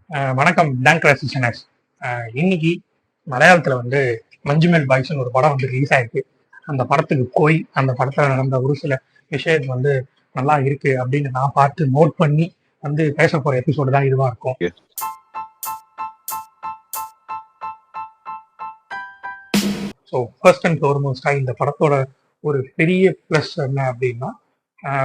வணக்கம் bank resistance. இன்னைக்கு மலையாளத்துல வந்து மஞ்சுமேல் பாய்ஸ்னு ஒரு படம் வந்து ரிலீஸ் ஆயிருக்கு. அந்த படத்துக்கு போய் அந்த படத்துல நடந்த ஒரு சில விஷயம் வந்து நல்லா இருக்கு அப்படின்னு நான் பார்த்து நோட் பண்ணி வந்து பேச போற எபிசோடு தான் இதுவா இருக்கும். ஸோ ஃபர்ஸ்ட் அண்ட் ஃபார்மோஸ்டா இந்த படத்தோட ஒரு பெரிய ப்ளஸ் என்ன அப்படின்னா,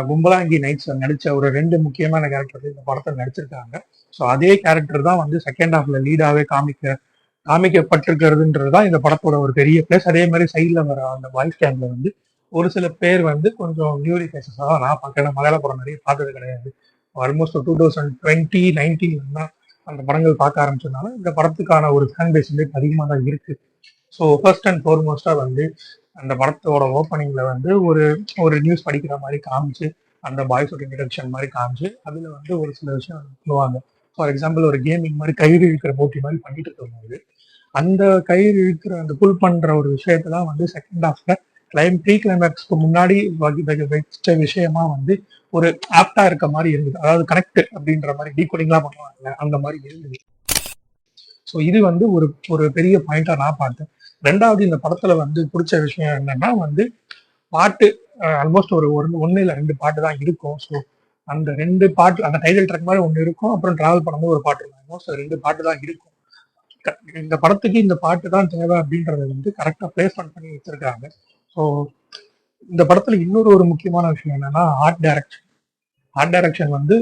கும்பலாங்கி நைட்ஸ் நடிச்ச ஒரு 2 முக்கியமான கேரக்டர் இந்த படத்துல நடிச்சிருக்காங்க. ஸோ அதே கேரக்டர் தான் வந்து செகண்ட் ஹாஃப்ல லீடாவே காமிக்கப்பட்டிருக்கிறதுன்றது தான் இந்த படத்தோட ஒரு பெரிய பிளஸ். அதே மாதிரி சைட்ல வர அந்த வாய்ஸ் கேம்ல வந்து ஒரு சில பேர் வந்து கொஞ்சம் நியூலி ஃபேஸஸாக தான் நான் பார்க்கறேன். மலையாள படம் நிறைய பார்த்தது கிடையாது. ஆல்மோஸ்ட் 2019 தான் அந்த படங்கள் பார்க்க ஆரம்பிச்சதுனால இந்த படத்துக்கான ஒரு ஃபேன் பேஸ் வந்து அதிகமாக தான் இருக்கு. ஸோ ஃபர்ஸ்ட் அண்ட் ஃபார்மோஸ்டா வந்து அந்த படத்தோட ஓப்பனிங்ல வந்து ஒரு ஒரு நியூஸ் படிக்கிற மாதிரி காமிச்சு, அந்த பாய்ஸோட இன்ட்ரடக்ஷன் மாதிரி காமிச்சு, அதுல வந்து ஒரு சில விஷயம் சொல்லுவாங்க. ஃபார் எக்ஸாம்பிள் ஒரு கேமிங் மாதிரி கயிறு இழுக்கிற போட்டி மாதிரி பண்ணிட்டு இருக்கும்போது, அந்த கயிறு இழுக்கிற அந்த புல் பண்ற ஒரு விஷயத்தெல்லாம் வந்து செகண்ட் ஹாஃப்ல ப்ரீ கிளைமேக்ஸ்க்கு முன்னாடி வச்ச விஷயமா வந்து ஒரு ஆப்டா இருக்க மாதிரி இருந்தது. அதாவது கனெக்ட் அப்படின்ற மாதிரி டீகோடிங்லாம் பண்ணுவாங்க, அந்த மாதிரி இருந்தது. ஸோ இது வந்து ஒரு ஒரு பெரிய பாயிண்டா நான் பார்த்தேன். ரெண்டாவது இந்த படத்துல வந்து பிடிச்ச விஷயம் என்னன்னா வந்து பாட்டு ஆல்மோஸ்ட் ஒரு ஒன்னு இல்ல 2 பாட்டு தான் இருக்கும். ஸோ அந்த 2 பாட்டு அந்த டைட்டில் ட்ராக் மாதிரி ஒன்று இருக்கும். அப்புறம் டிராவல் பண்ணும்போது ஒரு பாட்டு இருக்கும். ஆல்மோஸ்ட் 2 பாட்டு தான் இருக்கும். இந்த படத்துக்கு இந்த பாட்டு தான் தேவை அப்படின்றத வந்து கரெக்டா பிளேஸ்மெண்ட் பண்ணி வச்சிருக்காங்க. ஸோ இந்த படத்துல இன்னொரு ஒரு முக்கியமான விஷயம் என்னன்னா ஆர்ட் டைரக்ஷன் வந்து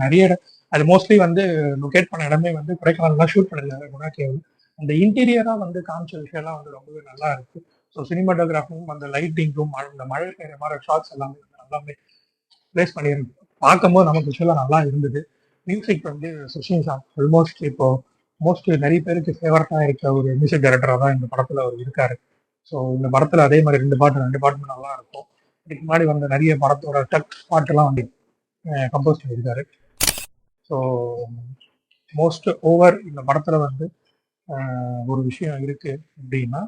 நிறைய அது மோஸ்ட்லி வந்து லொகேட் பண்ண இடமே வந்து கொடைக்கானல்லாம் ஷூட் பண்ணிருக்காங்க குணா கேவல். அந்த இன்டீரியரா வந்து காமிச்ச விஷயம்லாம் வந்து ரொம்பவே நல்லா இருக்கு. ஸோ சினிமாட்டோகிராஃபும் அந்த லைட்டிங்கும் அந்த மழை பெய்யுற மாதிரி ஷார்ட்ஸ் எல்லாமே நல்லாவே பிளேஸ் பண்ணியிருக்கு. பார்க்கும்போது நமக்கு விஷயம் நல்லா இருந்தது. மியூசிக் வந்து சுஷின் ஷா ஆல்மோஸ்ட் இப்போ நிறைய பேருக்கு ஃபேவரட்டா இருக்க ஒரு மியூசிக் டைரக்டரா தான் இந்த படத்துல அவர் இருக்காரு. ஸோ இந்த படத்துல அதே மாதிரி 2 பாட்டுமே நல்லா இருக்கும். இதுக்கு முன்னாடி வந்த நிறைய படத்தோட பாட்டுலாம் வந்து கம்போஸ் பண்ணியிருக்காரு. ஸோ மோஸ்ட் ஓவர் இந்த படத்துல வந்து ஒரு விஷயம் இருக்கு அப்படின்னா,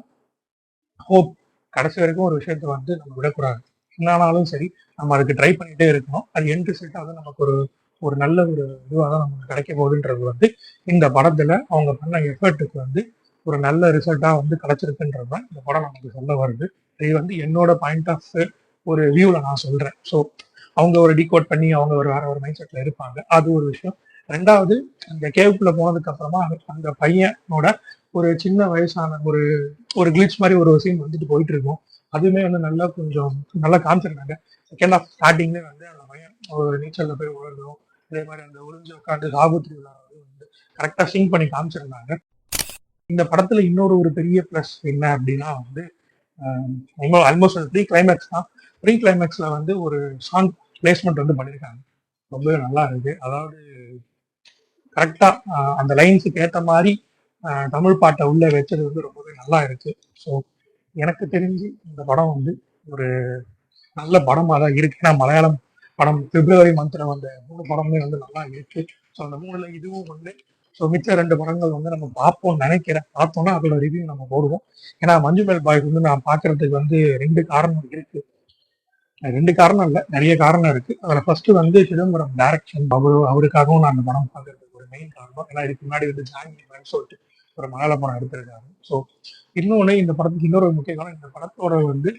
ஹோப். கடைசி வரைக்கும் ஒரு விஷயத்த வந்து நம்ம விடக்கூடாது. என்னானாலும் சரி நம்ம அதுக்கு ட்ரை பண்ணிட்டே இருக்கணும். அது எண்ட் ரிசல்ட்டா வந்து நமக்கு ஒரு ஒரு நல்ல ஒரு இதுவாக தான் நமக்கு கிடைக்க போகுதுன்றது வந்து இந்த படத்துல அவங்க பண்ண எஃபர்ட்டுக்கு வந்து ஒரு நல்ல ரிசல்ட்டா வந்து கிடைச்சிருக்குன்றது தான் இந்த படம் நமக்கு சொல்ல வருது. இது வந்து என்னோட பாயிண்ட் ஆஃப் ஒரு வியூல நான் சொல்றேன். ஸோ அவங்க ஒரு டீகோட் பண்ணி அவங்க ஒரு வேற ஒரு மைண்ட் செட்ல இருப்பாங்க. அது ஒரு விஷயம். ரெண்டாவது, அந்த கேவுக்குள்ள போனதுக்கு அப்புறமா அந்த பையனோட ஒரு சின்ன வயசான ஒரு ஒரு கிளிச் மாதிரி ஒரு சீன் வந்துட்டு போயிட்டு இருக்கும். அதுவுமே வந்து நல்லா கொஞ்சம் நல்லா காமிச்சிருந்தாங்க. செகண்ட் ஆஃப் ஸ்டார்டிங்ல வந்து அந்த பையன் ஒரு நீச்சல்ல போய் உழறதும், அதே மாதிரி அந்த ஒளிஞ்சு உட்காந்து சாகுத்திரி விளையாடுறதும் வந்து கரெக்டா சிங் பண்ணி காமிச்சிருந்தாங்க. இந்த படத்துல இன்னொரு ஒரு பெரிய பிளஸ் என்ன அப்படின்னா வந்து ஆல்மோஸ்ட் ப்ரீ கிளைமேக்ஸ் தான். ப்ரீ கிளைமேக்ஸ்ல வந்து ஒரு சாங் பிளேஸ்மெண்ட் வந்து பண்ணியிருக்காங்க. ரொம்பவே நல்லா இருக்கு. அதாவது கரெக்டா அந்த லைன்ஸுக்கு ஏற்ற மாதிரி தமிழ் பாட்டை உள்ள வச்சது வந்து ரொம்பவே நல்லா இருக்கு. ஸோ எனக்கு தெரிஞ்சு இந்த படம் வந்து ஒரு நல்ல படமா தான் இருக்கு. ஏன்னா மலையாளம் படம் பிப்ரவரி மந்த்ல வந்த 3 படமே வந்து நல்லா இருக்கு. ஸோ அந்த 3ல இதுவும் ஒன்று. ஸோ மிச்ச 2 படங்கள் வந்து நம்ம பார்ப்போம்னு நினைக்கிறேன். பார்த்தோம்னா அதோட ரிவ்யூ நம்ம போடுவோம். ஏன்னா மஞ்சுமேல் பாய்ஸ் வந்து நான் பார்க்கறதுக்கு வந்து 2 காரணம் இருக்கு. 2 காரணம் இல்லை, நிறைய காரணம் இருக்கு. அதில் ஃபர்ஸ்ட் வந்து சிதம்பரம் டைரக்ஷன். அவருக்காகவும் நான் அந்த படம் பார்க்கறதுக்கு ஒரு மெயின் காரணம். ஏன்னா இதுக்கு முன்னாடி வந்து ஜாங்கின்னு சொல்லிட்டு ஒரு மலையாள படம் எடுத்திருக்காரு. ஸோ இன்னொன்று இந்த படத்துக்கு இன்னொரு முக்கிய காரணம், இந்த படத்தோட வந்து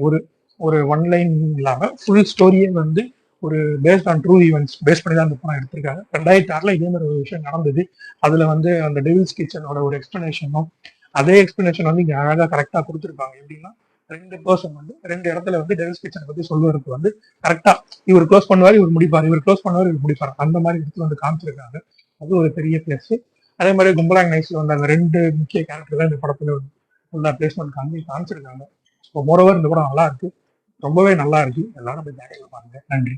ஒரு ஒரு ஒன் லைன் இல்லாம ஃபுல் ஸ்டோரியே வந்து ஒரு based on true events base பண்ணி தான் அந்த படம் எடுத்திருக்காங்க. 2006 இதே மாதிரி ஒரு விஷயம் நடந்தது. அதுல வந்து அந்த டெவில்ஸ் கிச்சனோட ஒரு எக்ஸ்பிளனேஷனும் அதே எக்ஸ்பிளனேஷன் வந்து இங்க அழகா கரெக்டா கொடுத்துருக்காங்க. எப்படின்னா 2 பர்சன் வந்து 2 இடத்துல வந்து டெவில்ஸ் கிச்சனை பத்தி சொல்லுவதற்கு வந்து கரெக்டா இவர் க்ளோஸ் பண்ணுவார், இவர் முடிப்பார், இவர் க்ளோஸ் பண்ணுவார், இவர் முடிப்பார், அந்த மாதிரி இடத்துல வந்து காமிச்சிருக்காங்க. அது ஒரு பெரிய பிளஸ். அதே மாதிரி கும்பலாங் நைட்ஸ்ல வந்து அந்த 2 முக்கிய கேரக்டர் தான் இந்த படத்துல உள்ள பிளேஸ்மெண்ட் காமிச்சிருக்காங்க. ஸோ மோரோவர் இந்த படம் நல்லா இருக்கு, ரொம்பவே நல்லா இருக்கு. எல்லாரும் போய் தேட்டர்ல பாருங்க. நன்றி.